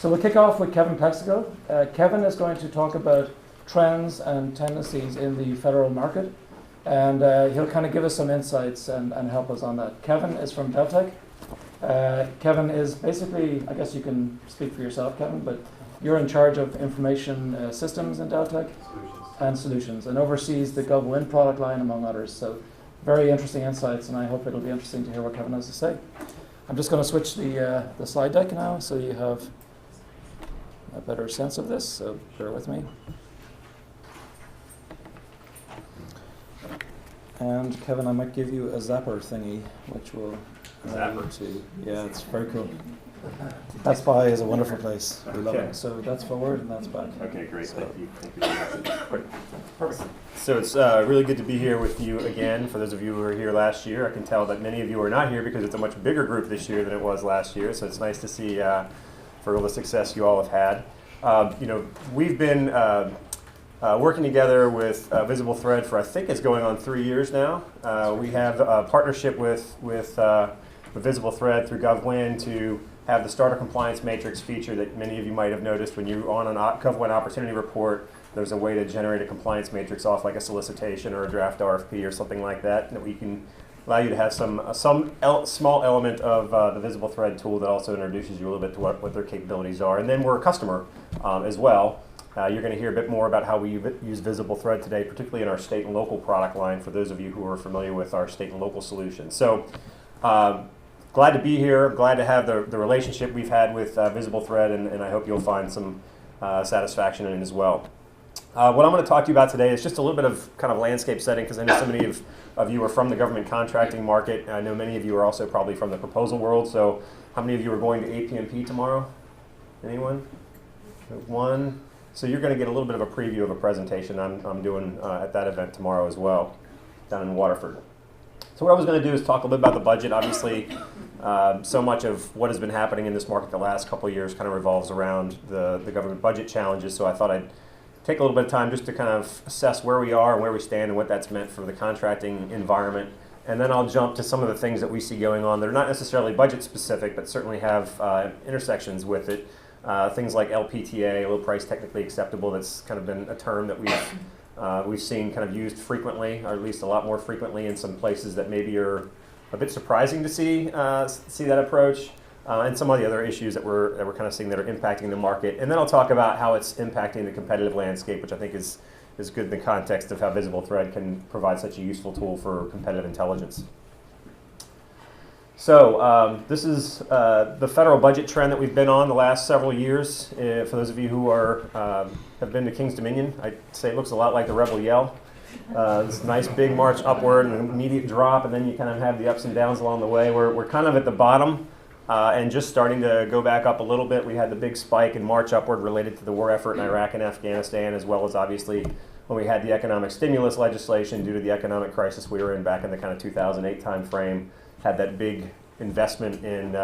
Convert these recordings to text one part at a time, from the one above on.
So we'll kick off with Kevin Plexico. Kevin is going to talk about trends and tendencies in the federal market, and he'll kind of give us some insights and help us on that. Kevin is from Deltec. Kevin is basically, I guess you can speak for yourself, Kevin, but you're in charge of information systems in Deltec and solutions, and oversees the GovWin product line, among others. So very interesting insights, and I hope it'll be interesting to hear what Kevin has to say. I'm just going to switch the slide deck now so you have a better sense of this, so bear with me. And Kevin, I might give you a zapper thingy, which will allow you to, yeah, it's very cool. Best Buy is a wonderful place. We love it. So that's forward and that's back. Okay, great. So. Thank you. Great. Perfect. So it's really good to be here with you again. For those of you who were here last year, I can tell that many of you are not here because it's a much bigger group this year than it was last year. So it's nice to see for all the success you all have had. We've been working together with VisibleThread for, I think it's going on 3 years now. We have a partnership with VisibleThread through GovWin to have the starter compliance matrix feature that many of you might have noticed when you're on a GovWin opportunity report. There's a way to generate a compliance matrix off like a solicitation or a draft RFP or something like that we can allow you to have some small element of the VisibleThread tool that also introduces you a little bit to what their capabilities are. And then we're a customer as well. You're going to hear a bit more about how we use VisibleThread today, particularly in our state and local product line, for those of you who are familiar with our state and local solutions. So glad to be here. Glad to have the relationship we've had with VisibleThread, and I hope you'll find some satisfaction in it as well. What I'm going to talk to you about today is just a little bit of kind of landscape setting, because I know so many of you are from the government contracting market. I know many of you are also probably from the proposal world. So how many of you are going to APMP tomorrow? Anyone? One. So you're going to get a little bit of a preview of a presentation I'm doing at that event tomorrow as well, down in Waterford. So what I was going to do is talk a little bit about the budget. Obviously, so much of what has been happening in this market the last couple of years kind of revolves around the government budget challenges. So I thought I'd take a little bit of time just to kind of assess where we are and where we stand and what that's meant for the contracting environment. And then I'll jump to some of the things that we see going on that are not necessarily budget specific, but certainly have intersections with it. Things like LPTA, low price technically acceptable, that's kind of been a term that we've seen kind of used frequently, or at least a lot more frequently in some places that maybe are a bit surprising to see that approach, and some of the other issues that we're kind of seeing that are impacting the market. And then I'll talk about how it's impacting the competitive landscape, which I think is good in the context of how VisibleThread can provide such a useful tool for competitive intelligence. So this is the federal budget trend that we've been on the last several years. For those of you who have been to King's Dominion, I'd say it looks a lot like the Rebel Yell. This nice big march upward and an immediate drop, and then you kind of have the ups and downs along the way. We're kind of at the bottom and just starting to go back up a little bit. We had the big spike and march upward related to the war effort in Iraq and Afghanistan, as well as obviously when we had the economic stimulus legislation due to the economic crisis we were in back in the kind of 2008 time frame. Had that big investment in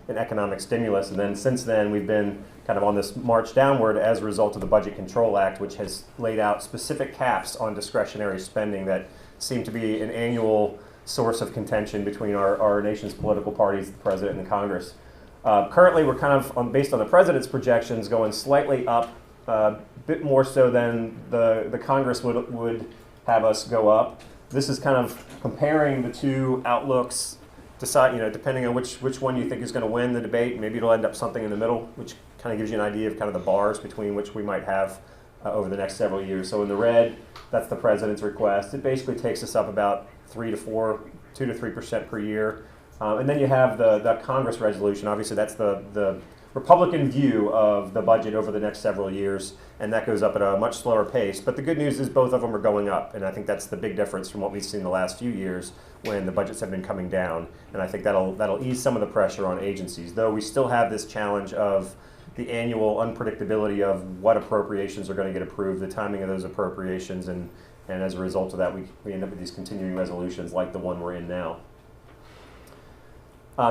economic stimulus, and then since then we've been kind of on this march downward as a result of the Budget Control Act, which has laid out specific caps on discretionary spending that seem to be an annual source of contention between our nation's political parties, the president and the Congress. Currently we're kind of, based on the president's projections, going slightly up, a bit more so than the Congress would have us go up. This is kind of comparing the two outlooks, decide, depending on which one you think is going to win the debate. Maybe it'll end up something in the middle, which kind of gives you an idea of kind of the bars between which we might have over the next several years. So in the red, that's the president's request. It basically takes us up about 2 to 3% per year. And then you have the Congress resolution. Obviously, that's the Republican view of the budget over the next several years, and that goes up at a much slower pace. But the good news is both of them are going up, and I think that's the big difference from what we've seen the last few years when the budgets have been coming down. And I think that'll ease some of the pressure on agencies, though we still have this challenge of the annual unpredictability of what appropriations are going to get approved, the timing of those appropriations, and as a result of that, we end up with these continuing resolutions like the one we're in now.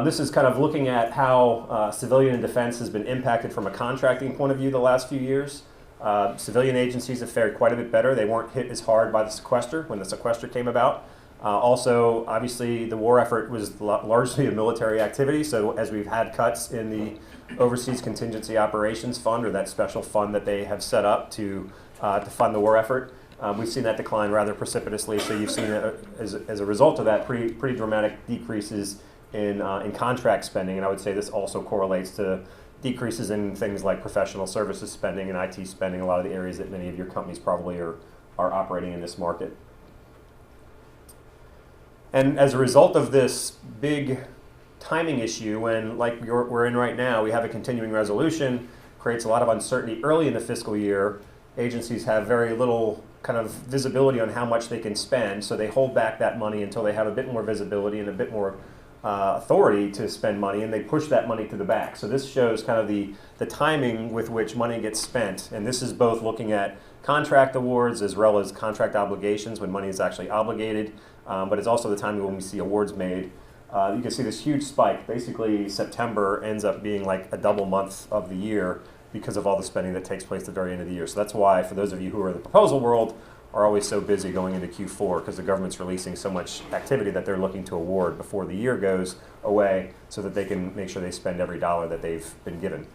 This is kind of looking at how civilian and defense has been impacted from a contracting point of view the last few years. Civilian agencies have fared quite a bit better. They weren't hit as hard by the sequester when the sequester came about. Also, obviously, the war effort was largely a military activity, so as we've had cuts in the Overseas Contingency Operations Fund, or that special fund that they have set up to fund the war effort. We've seen that decline rather precipitously, so you've seen, as a result of that, pretty dramatic decreases in contract spending, and I would say this also correlates to decreases in things like professional services spending and IT spending, a lot of the areas that many of your companies probably are operating in this market. And as a result of this big timing issue, when, like we're in right now, we have a continuing resolution, creates a lot of uncertainty early in the fiscal year. Agencies have very little kind of visibility on how much they can spend, so they hold back that money until they have a bit more visibility and a bit more authority to spend money, and they push that money to the back. So this shows kind of the timing with which money gets spent, and this is both looking at contract awards as well as contract obligations when money is actually obligated, but it's also the timing when we see awards made. You can see this huge spike. Basically, September ends up being like a double month of the year because of all the spending that takes place at the very end of the year. So that's why, for those of you who are in the proposal world, are always so busy going into Q4, because the government's releasing so much activity that they're looking to award before the year goes away so that they can make sure they spend every dollar that they've been given.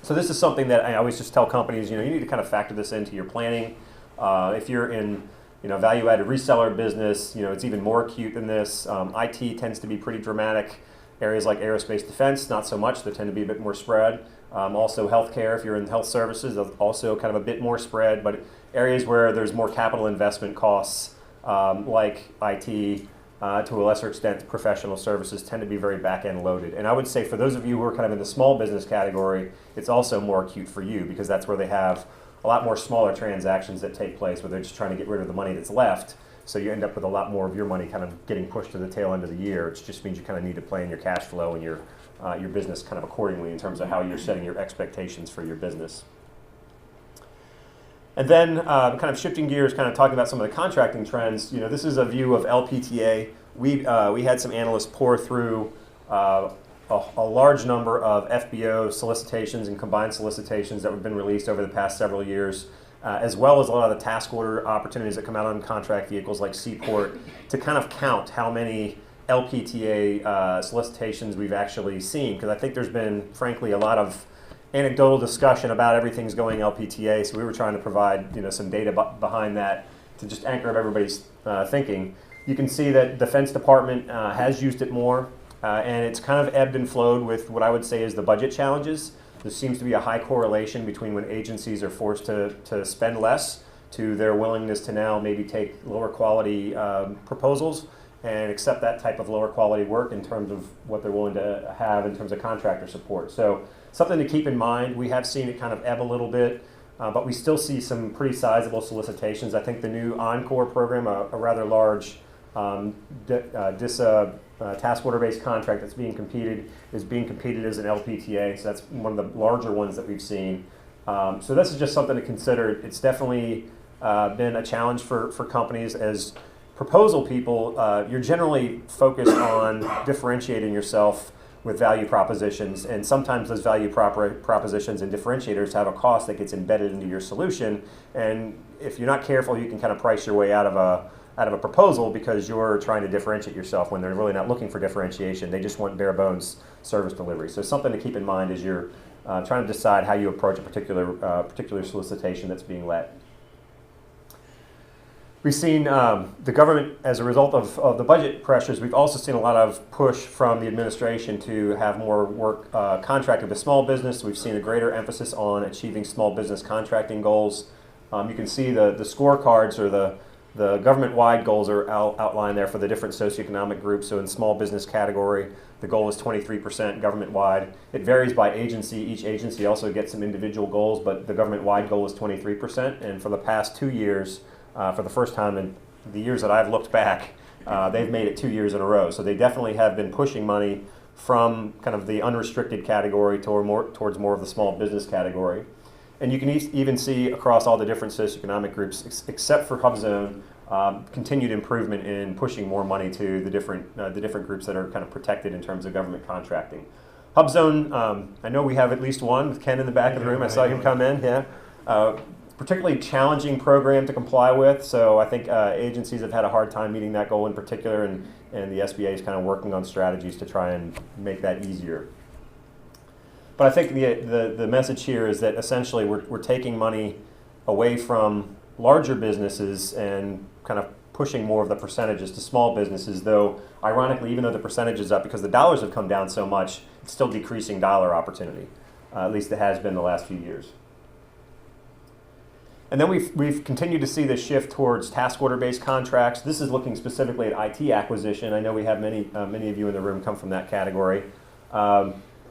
So this is something that I always just tell companies, you need to kind of factor this into your planning. If you're in value-added reseller business, it's even more acute than this. IT tends to be pretty dramatic. Areas like aerospace defense, not so much. They tend to be a bit more spread. Also healthcare, if you're in health services, also kind of a bit more spread. But areas where there's more capital investment costs, like IT, to a lesser extent professional services, tend to be very back-end loaded. And I would say for those of you who are kind of in the small business category, it's also more acute for you, because that's where they have a lot more smaller transactions that take place where they're just trying to get rid of the money that's left. So you end up with a lot more of your money kind of getting pushed to the tail end of the year. It just means you kind of need to plan your cash flow and your business kind of accordingly in terms of how you're setting your expectations for your business. And then kind of shifting gears, kind of talking about some of the contracting trends. This is a view of LPTA. We had some analysts pour through a large number of FBO solicitations and combined solicitations that have been released over the past several years, as well as a lot of the task order opportunities that come out on contract vehicles like Seaport, to kind of count how many LPTA solicitations we've actually seen, because I think there's been, frankly, a lot of anecdotal discussion about everything's going LPTA, so we were trying to provide some data behind that to just anchor up everybody's thinking. You can see that Defense Department has used it more, and it's kind of ebbed and flowed with what I would say is the budget challenges. There seems to be a high correlation between when agencies are forced to spend less to their willingness to now maybe take lower quality proposals and accept that type of lower quality work in terms of what they're willing to have in terms of contractor support. So something to keep in mind. We have seen it kind of ebb a little bit, but we still see some pretty sizable solicitations. I think the new Encore program, a rather large task order-based contract that's being competed, is being competed as an LPTA, so that's one of the larger ones that we've seen. So this is just something to consider. It's definitely been a challenge for companies. As proposal people, you're generally focused on differentiating yourself with value propositions, and sometimes those value propositions and differentiators have a cost that gets embedded into your solution, and if you're not careful, you can kind of price your way out of a proposal because you're trying to differentiate yourself when they're really not looking for differentiation. They just want bare bones service delivery. So something to keep in mind as you're trying to decide how you approach a particular solicitation that's being let. We've seen the government, as a result of the budget pressures, we've also seen a lot of push from the administration to have more work contracted with small business. We've seen a greater emphasis on achieving small business contracting goals. You can see the scorecards, or the government-wide goals are outlined there for the different socioeconomic groups. So in small business category, the goal is 23% government-wide. It varies by agency. Each agency also gets some individual goals, but the government-wide goal is 23%. And for the past 2 years, for the first time in the years that I've looked back, they've made it 2 years in a row. So they definitely have been pushing money from kind of the unrestricted category towards more of the small business category. And you can even see across all the different socioeconomic groups, except for HubZone, continued improvement in pushing more money to the different groups that are kind of protected in terms of government contracting. HubZone, I know we have at least one with Ken in the back of the room. I saw him come in. Yeah, particularly challenging program to comply with. So I think agencies have had a hard time meeting that goal in particular, and the SBA is kind of working on strategies to try and make that easier. But I think the message here is that essentially we're taking money away from larger businesses and kind of pushing more of the percentages to small businesses, though ironically, even though the percentage is up because the dollars have come down so much, it's still decreasing dollar opportunity. At least it has been the last few years. And then we've continued to see this shift towards task order-based contracts. This is looking specifically at IT acquisition. I know we have many of you in the room come from that category.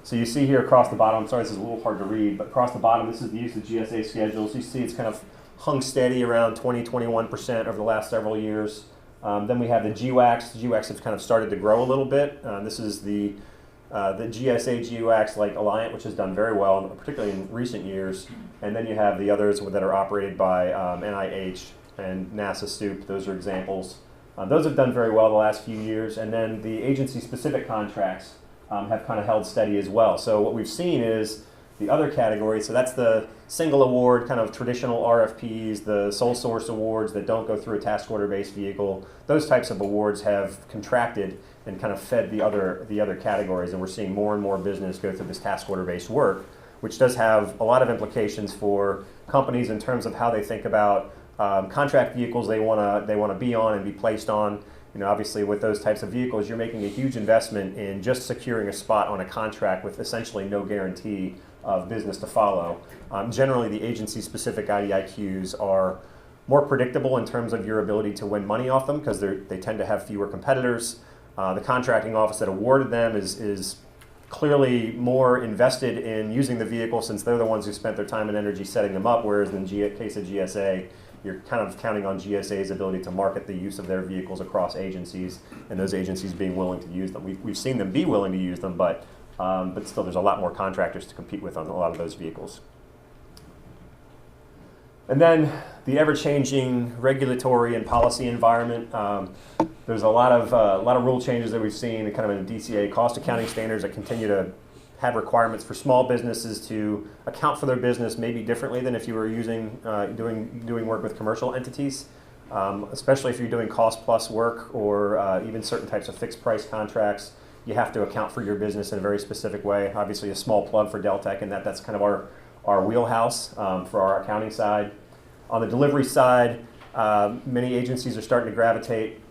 So you see here across the bottom, I'm sorry this is a little hard to read, but across the bottom this is the use of GSA schedules. You see it's kind of hung steady around 20-21% over the last several years. Then we have the GWACs. The GWACs have kind of started to grow a little bit. This is the GSA GWACs like Alliant, which has done very well, particularly in recent years. And then you have the others that are operated by NIH and NASA SOUP. Those are examples. Those have done very well the last few years. And then the agency-specific contracts have kind of held steady as well. So what we've seen is the other category, so that's the single award, kind of traditional RFPs, the sole source awards that don't go through a task order-based vehicle. Those types of awards have contracted and kind of fed the other categories, and we're seeing more and more business go through this task order-based work, which does have a lot of implications for companies in terms of how they think about contract vehicles they want to be on and be placed on. You know, obviously with those types of vehicles, you're making a huge investment in just securing a spot on a contract with essentially no guarantee of business to follow. Generally, the agency-specific IDIQs are more predictable in terms of your ability to win money off them because they tend to have fewer competitors. The contracting office that awarded them is clearly more invested in using the vehicle since they're the ones who spent their time and energy setting them up, whereas in the case of GSA, you're kind of counting on GSA's ability to market the use of their vehicles across agencies and those agencies being willing to use them. We've seen them be willing to use them, but still there's a lot more contractors to compete with on a lot of those vehicles. And then the ever-changing regulatory and policy environment. There's a lot of rule changes that we've seen kind of in the DCA cost accounting standards that continue to have requirements for small businesses to account for their business maybe differently than if you were doing work with commercial entities, especially if you're doing cost plus work or even certain types of fixed price contracts. You have to account for your business in a very specific way. Obviously a small plug for Deltek, and that's kind of our wheelhouse for our accounting side. On the delivery side, many agencies are starting to gravitate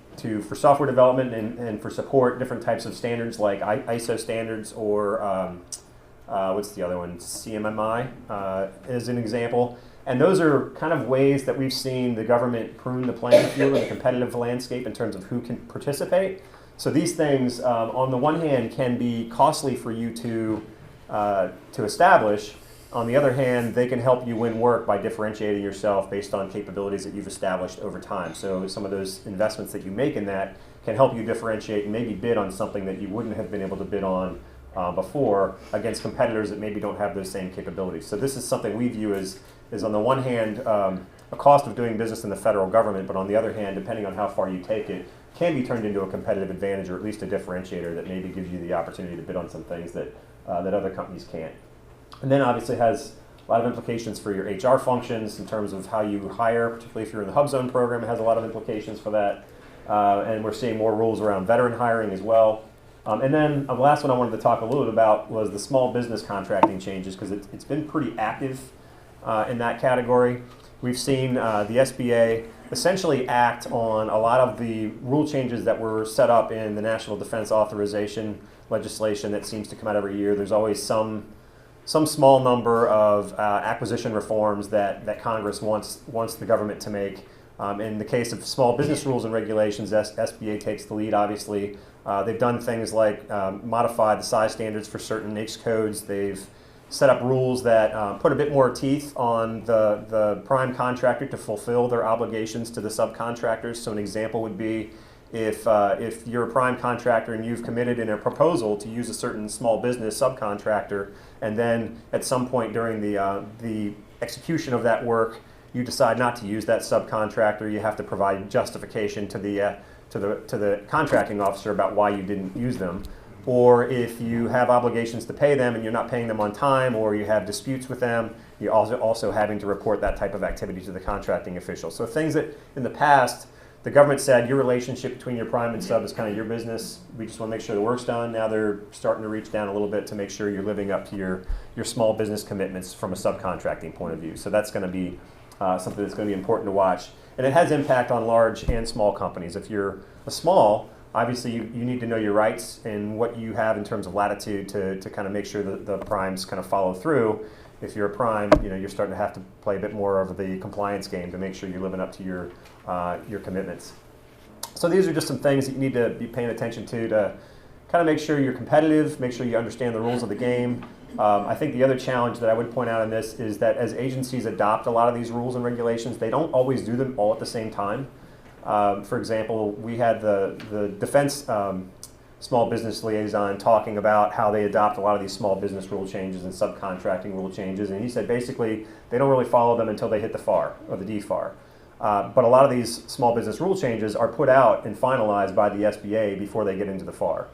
for software development and for support different types of standards like ISO standards or what's the other one? CMMI is an example. And those are kind of ways that we've seen the government prune the playing field in the competitive landscape in terms of who can participate. So these things, on the one hand, can be costly for you to establish. On the other hand, they can help you win work by differentiating yourself based on capabilities that you've established over time. So some of those investments that you make in that can help you differentiate and maybe bid on something that you wouldn't have been able to bid on before against competitors that maybe don't have those same capabilities. So this is something we view as on the one hand, a cost of doing business in the federal government, but on the other hand, depending on how far you take it, can be turned into a competitive advantage or at least a differentiator that maybe gives you the opportunity to bid on some things that other companies can't. And then obviously has a lot of implications for your HR functions in terms of how you hire, particularly if you're in the Hub Zone program. It has a lot of implications for that. And we're seeing more rules around veteran hiring as well. And then the last one I wanted to talk a little bit about was the small business contracting changes because it's been pretty active in that category. We've seen the SBA essentially act on a lot of the rule changes that were set up in the National Defense Authorization legislation that seems to come out every year. There's always some small number of acquisition reforms that Congress wants the government to make. In the case of small business rules and regulations, SBA takes the lead, obviously. They've done things like modify the size standards for certain NAICS codes. They've set up rules that put a bit more teeth on the prime contractor to fulfill their obligations to the subcontractors. So an example would be if you're a prime contractor and you've committed in a proposal to use a certain small business subcontractor, and then at some point during the execution of that work, you decide not to use that subcontractor, you have to provide justification to the contracting officer about why you didn't use them. Or if you have obligations to pay them and you're not paying them on time, or you have disputes with them, you're also having to report that type of activity to the contracting official. So things that in the past the government said your relationship between your prime and sub is kind of your business. We just want to make sure the work's done. Now they're starting to reach down a little bit to make sure you're living up to your small business commitments from a subcontracting point of view. So that's going to be something that's going to be important to watch. And it has impact on large and small companies. If you're a small, obviously you need to know your rights and what you have in terms of latitude to kind of make sure that the primes kind of follow through. If you're a prime, you're starting to have to play a bit more of the compliance game to make sure you're living up to your commitments. So these are just some things that you need to be paying attention to kind of make sure you're competitive, make sure you understand the rules of the game. I think the other challenge that I would point out in this is that as agencies adopt a lot of these rules and regulations, they don't always do them all at the same time. For example, we had the defense small business liaison talking about how they adopt a lot of these small business rule changes and subcontracting rule changes, and he said basically they don't really follow them until they hit the FAR or the DFAR. But a lot of these small business rule changes are put out and finalized by the SBA before they get into the FAR.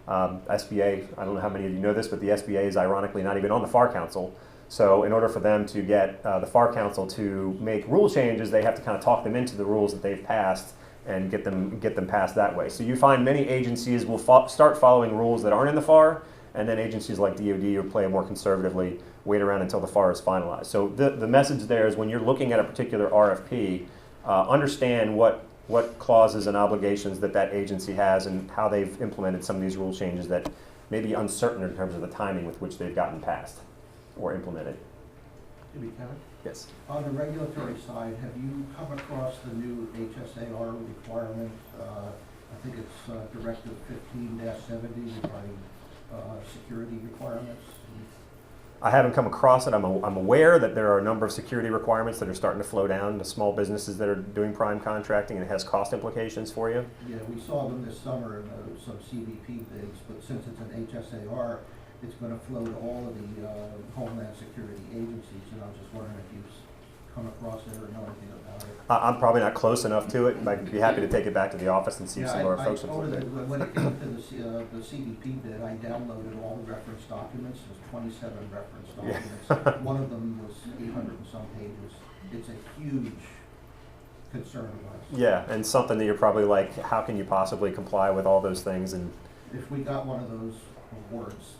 SBA, I don't know how many of you know this, but the SBA is ironically not even on the FAR Council. So in order for them to get the FAR Council to make rule changes, they have to kind of talk them into the rules that they've passed and get them passed that way. So you find many agencies will start following rules that aren't in the FAR, and then agencies like DoD will play more conservatively, wait around until the FAR is finalized. So the message there is when you're looking at a particular RFP, understand what clauses and obligations that agency has and how they've implemented some of these rule changes that may be uncertain in terms of the timing with which they've gotten passed or implemented. Kevin? Yes. On the regulatory side, have you come across the new HSAR requirement? I think it's Directive 15-70 regarding security requirements. I haven't come across it. I'm aware that there are a number of security requirements that are starting to flow down to small businesses that are doing prime contracting, and it has cost implications for you. Yeah, we saw them this summer in some CBP bids, but since it's an HSAR, it's going to flow to all of the Homeland Security agencies, and I was just wondering if you've come across it or know anything about it. I'm probably not close enough to it. I'd be happy to take it back to the office and see if some of our folks have looked at it. When it came to the CBP bid, I downloaded all the reference documents. There's 27 reference documents. Yeah. One of them was 800 and some pages. It's a huge concern of ours. Yeah, and something that you're probably like, how can you possibly comply with all those things? And if we got one of those awards,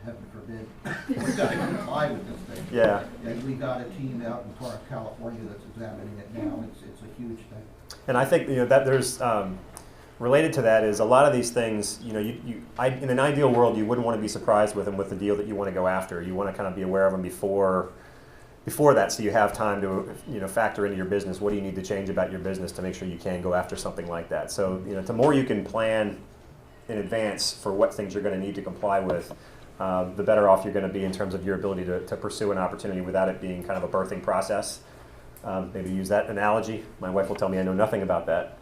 heaven forbid, we got to comply with this thing. yeah. And we got a team out in California that's examining it now. It's a huge thing. And I think that there's related to that is a lot of these things. In an ideal world, you wouldn't want to be surprised with them with the deal that you want to go after. You want to kind of be aware of them before that, so you have time to factor into your business. What do you need to change about your business to make sure you can go after something like that? So the more you can plan in advance for what things you're going to need to comply with, the better off you're going to be in terms of your ability to pursue an opportunity without it being kind of a birthing process. Maybe use that analogy. My wife will tell me I know nothing about that.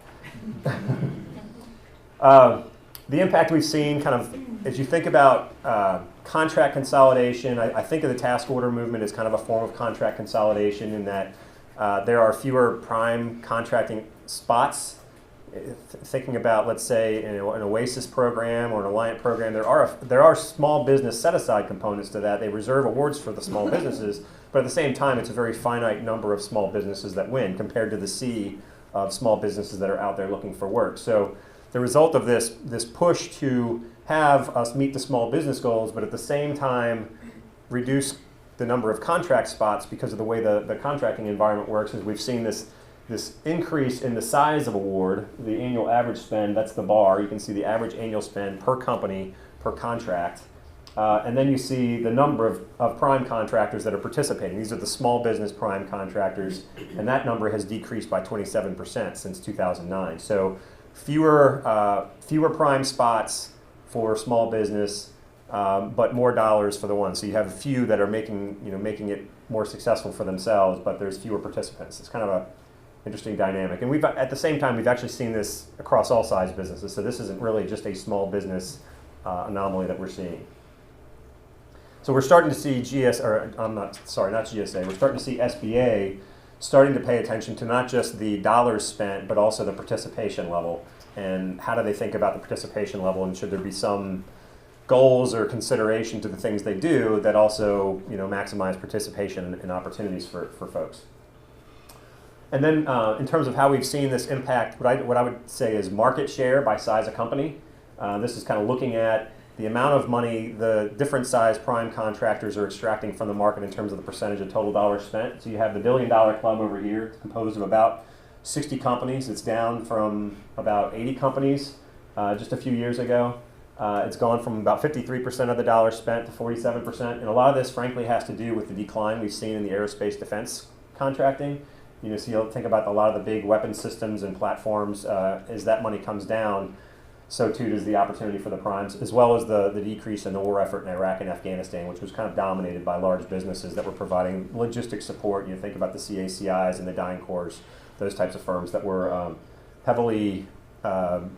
The impact we've seen kind of, as you think about contract consolidation, I think of the task order movement as kind of a form of contract consolidation in that there are fewer prime contracting spots. Thinking about, let's say, an OASIS program or an Alliant program, there are small business set-aside components to that. They reserve awards for the small businesses, but at the same time, it's a very finite number of small businesses that win compared to the sea of small businesses that are out there looking for work. So the result of this push to have us meet the small business goals, but at the same time reduce the number of contract spots because of the way the contracting environment works, is we've seen this increase in the size of award, the annual average spend, that's the bar. You can see the average annual spend per company, per contract. And then you see the number of prime contractors that are participating. These are the small business prime contractors, and that number has decreased by 27% since 2009. So fewer prime spots for small business, but more dollars for the ones. So you have a few that are making it more successful for themselves, but there's fewer participants. It's kind of a interesting dynamic. And at the same time, we've actually seen this across all size businesses. So this isn't really just a small business anomaly that we're seeing. So we're starting to see not GSA, we're starting to see SBA starting to pay attention to not just the dollars spent, but also the participation level. And how do they think about the participation level, and should there be some goals or consideration to the things they do that also maximize participation and opportunities for folks. And then in terms of how we've seen this impact, what I would say is market share by size of company. This is kind of looking at the amount of money the different size prime contractors are extracting from the market in terms of the percentage of total dollars spent. So you have the $1 billion club over here. It's composed of about 60 companies. It's down from about 80 companies just a few years ago. It's gone from about 53% of the dollars spent to 47%. And a lot of this, frankly, has to do with the decline we've seen in the aerospace defense contracting. You know, so you'll think about a lot of the big weapon systems and platforms. As that money comes down, so too does the opportunity for the primes, as well as the decrease in the war effort in Iraq and Afghanistan, which was kind of dominated by large businesses that were providing logistics support. You think about the CACIs and the DynCorps, those types of firms that were heavily had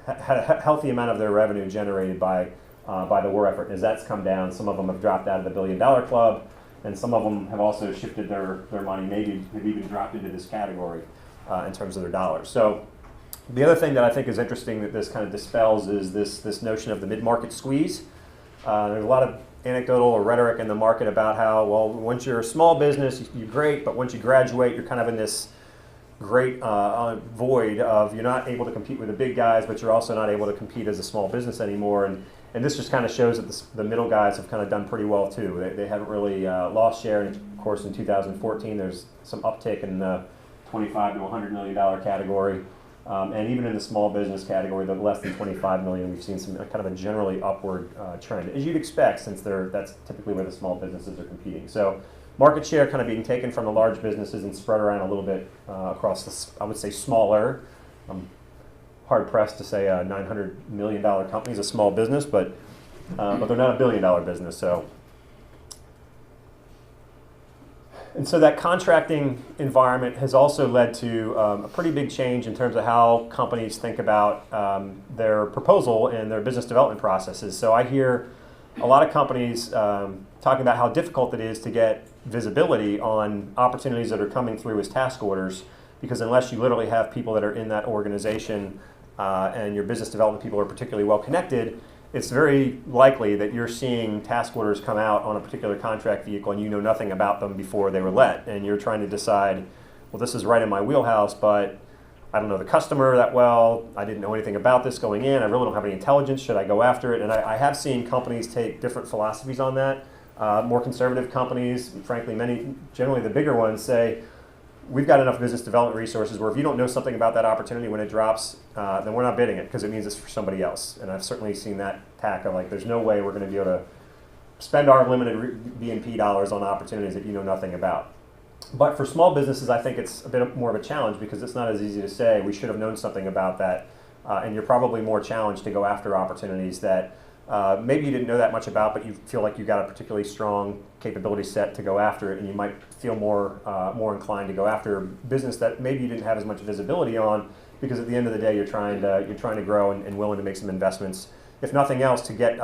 a healthy amount of their revenue generated by the war effort. As that's come down, some of them have dropped out of the $1 billion club, and some of them have also shifted their money, maybe have even dropped into this category in terms of their dollars. So the other thing that I think is interesting that this kind of dispels is this notion of the mid-market squeeze. There's a lot of anecdotal or rhetoric in the market about how, well, once you're a small business, you're great, but once you graduate, you're kind of in this great void of you're not able to compete with the big guys, but you're also not able to compete as a small business anymore. And this just kind of shows that the middle guys have kind of done pretty well too. They haven't really lost share. And of course, in 2014, there's some uptick in the $25 to $100 million category. And even in the small business category, the less than 25 million, we've seen some kind of a generally upward trend, as you'd expect, since that's typically where the small businesses are competing. So market share kind of being taken from the large businesses and spread around a little bit across I would say smaller. I'm hard pressed to say a $900 million company is a small business, but they're not a $1 billion business. And so that contracting environment has also led to a pretty big change in terms of how companies think about their proposal and their business development processes. So I hear a lot of companies talking about how difficult it is to get visibility on opportunities that are coming through as task orders, because unless you literally have people that are in that organization and your business development people are particularly well connected, it's very likely that you're seeing task orders come out on a particular contract vehicle and you know nothing about them before they were let. And you're trying to decide, well, this is right in my wheelhouse, but I don't know the customer that well. I didn't know anything about this going in. I really don't have any intelligence. Should I go after it? And I have seen companies take different philosophies on that. More conservative companies, frankly, generally the bigger ones, say, we've got enough business development resources where if you don't know something about that opportunity when it drops, then we're not bidding it because it means it's for somebody else. And I've certainly seen that tack of like, there's no way we're going to be able to spend our limited B&P dollars on opportunities that you know nothing about. But for small businesses, I think it's a bit more of a challenge because it's not as easy to say we should have known something about that. And you're probably more challenged to go after opportunities that maybe you didn't know that much about, but you feel like you got a particularly strong capability set to go after it, and you might feel more inclined to go after business that maybe you didn't have as much visibility on, because at the end of the day, you're trying to grow and willing to make some investments, if nothing else, to get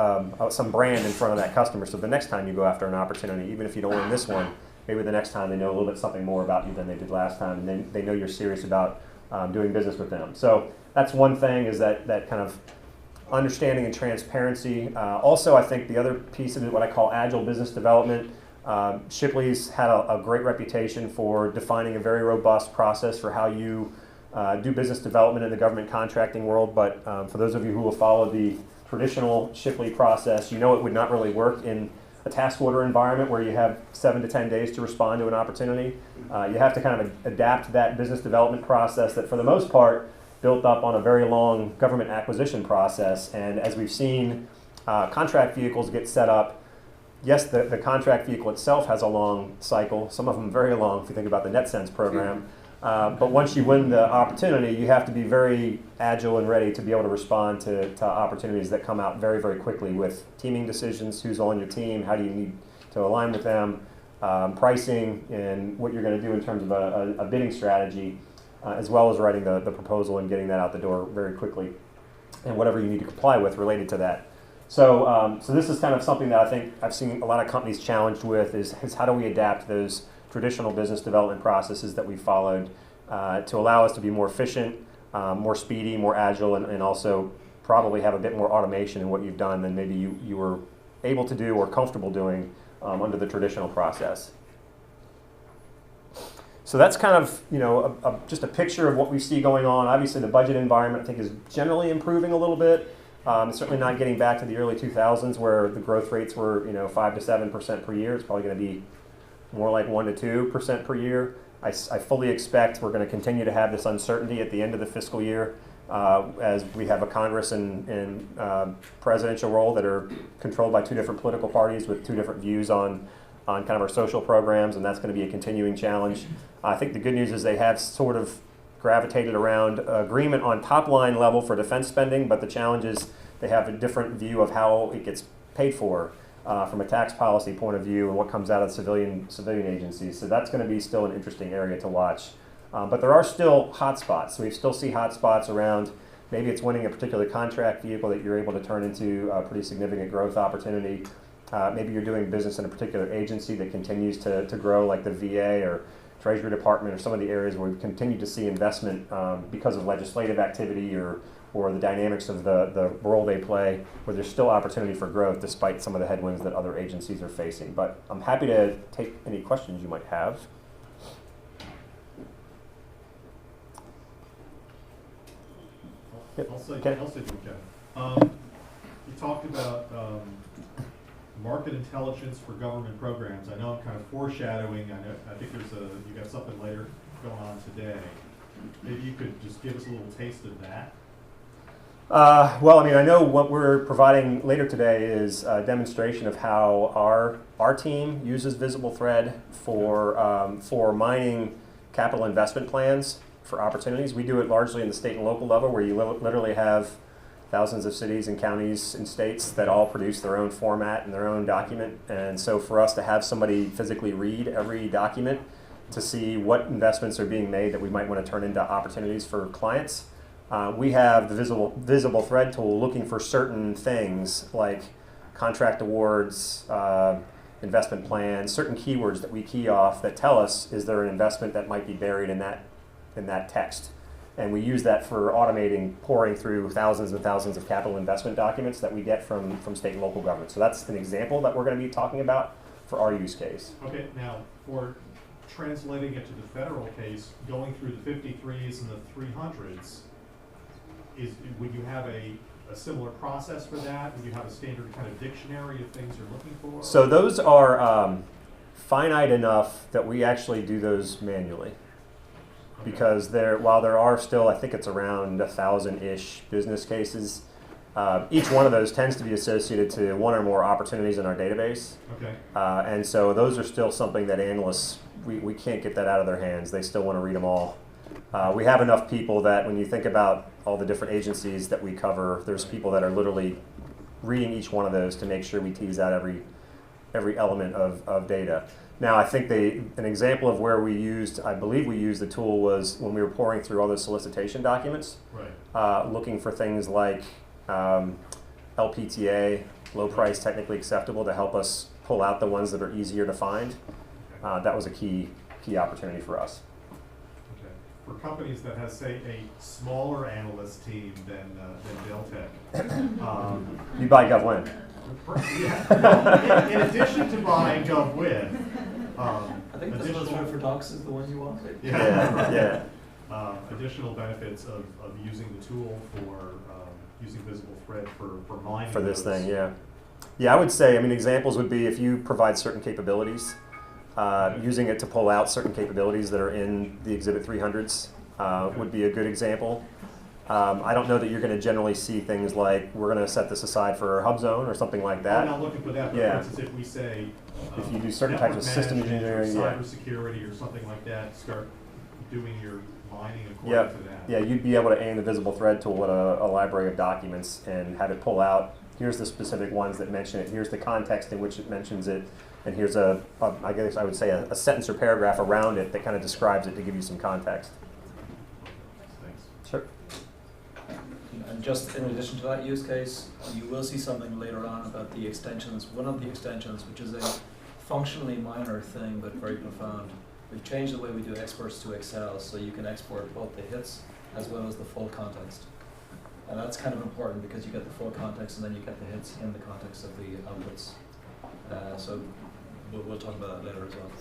some brand in front of that customer. So the next time you go after an opportunity, even if you don't win this one, maybe the next time they know a little bit something more about you than they did last time, and they know you're serious about doing business with them. So that's one thing, is that kind of understanding and transparency. Also, I think the other piece of it, what I call agile business development. Shipley's had a great reputation for defining a very robust process for how you do business development in the government contracting world. But for those of you who will follow the traditional Shipley process, you know it would not really work in a task order environment where you have 7 to 10 days to respond to an opportunity. You have to kind of adapt that business development process that, for the most part, built up on a very long government acquisition process. And as we've seen contract vehicles get set up, yes, the contract vehicle itself has a long cycle, some of them very long if you think about the NetSense program. But once you win the opportunity, you have to be very agile and ready to be able to respond to opportunities that come out very, very quickly, with teaming decisions, who's on your team, how do you need to align with them, pricing, and what you're going to do in terms of a bidding strategy. As well as writing the proposal and getting that out the door very quickly, and whatever you need to comply with related to that. So this is kind of something that I think I've seen a lot of companies challenged with, is how do we adapt those traditional business development processes that we followed to allow us to be more efficient, more speedy, more agile, and also probably have a bit more automation in what you've done than maybe you were able to do or comfortable doing under the traditional process. So that's kind of, just a picture of what we see going on. Obviously, the budget environment, I think, is generally improving a little bit. It's certainly not getting back to the early 2000s where the growth rates were, 5 to 7% per year. It's probably going to be more like 1 to 2% per year. I fully expect we're going to continue to have this uncertainty at the end of the fiscal year as we have a Congress and presidential role that are controlled by two different political parties with two different views on kind of our social programs, and that's going to be a continuing challenge. I think the good news is they have sort of gravitated around agreement on top line level for defense spending, but the challenge is they have a different view of how it gets paid for from a tax policy point of view and what comes out of civilian agencies. So that's going to be still an interesting area to watch. But there are still hot spots. So we still see hot spots around maybe it's winning a particular contract vehicle that you're able to turn into a pretty significant growth opportunity. Maybe you're doing business in a particular agency that continues to grow, like the VA or Treasury Department or some of the areas where we continue to see investment because of legislative activity or the dynamics of the role they play, where there's still opportunity for growth despite some of the headwinds that other agencies are facing. But I'm happy to take any questions you might have. I'll say you can. You talked about market intelligence for government programs. I know I'm kind of foreshadowing. I think you got something later going on today. Maybe you could just give us a little taste of that. Well, I know what we're providing later today is a demonstration of how our team uses VisibleThread for mining capital investment plans for opportunities. We do it largely in the state and local level, where you literally have thousands of cities and counties and states that all produce their own format and their own document. And so for us to have somebody physically read every document to see what investments are being made that we might want to turn into opportunities for clients, we have the VisibleThread tool looking for certain things like contract awards, investment plans, certain keywords that we key off that tell us, is there an investment that might be buried in that text? And we use that for automating, pouring through thousands and thousands of capital investment documents that we get from state and local government. So that's an example that we're going to be talking about for our use case. Okay, now for translating it to the federal case, going through the 53s and the 300s, would you have a similar process for that? Would you have a standard kind of dictionary of things you're looking for? So those are finite enough that we actually do those manually. Okay. Because while there are still, I think it's around 1,000-ish business cases, each one of those tends to be associated to one or more opportunities in our database. Okay. And so those are still something that analysts, we can't get that out of their hands. They still want to read them all. We have enough people that when you think about all the different agencies that we cover, there's people that are literally reading each one of those to make sure we tease out every element of data. Now, I think an example of where I believe we used the tool was when we were pouring through all those solicitation documents, right. Looking for things like LPTA, low price technically acceptable, to help us pull out the ones that are easier to find. That was a key opportunity for us. For companies that has, say, a smaller analyst team than Deltek, you buy GovWin. Yeah. In addition to buying GovWin, I think this was for docs is the one you want. Yeah. Additional benefits of using the tool for using VisibleThread for mining for this those. thing, yeah. Yeah, I would say, examples would be if you provide certain capabilities. Using it to pull out certain capabilities that are in the Exhibit 300s would be a good example. I don't know that you're going to generally see things like, we're going to set this aside for Hub Zone or something like that. I'm not looking for that, but yeah. for instance, if we say, if you do certain types of systems engineering, cybersecurity or something like that, start doing your mining according to that. Yeah, you'd be able to aim the VisibleThread tool at a library of documents and have it pull out, here's the specific ones that mention it, here's the context in which it mentions it, and here's I guess I would say a sentence or paragraph around it that kind of describes it to give you some context. Thanks. Sure. And just in addition to that use case, you will see something later on about the extensions. One of the extensions, which is a functionally minor thing but very profound. We've changed the way we do exports to Excel, so you can export both the hits as well as the full context. And that's kind of important because you get the full context and then you get the hits in the context of the outputs. So we'll talk about that later as well.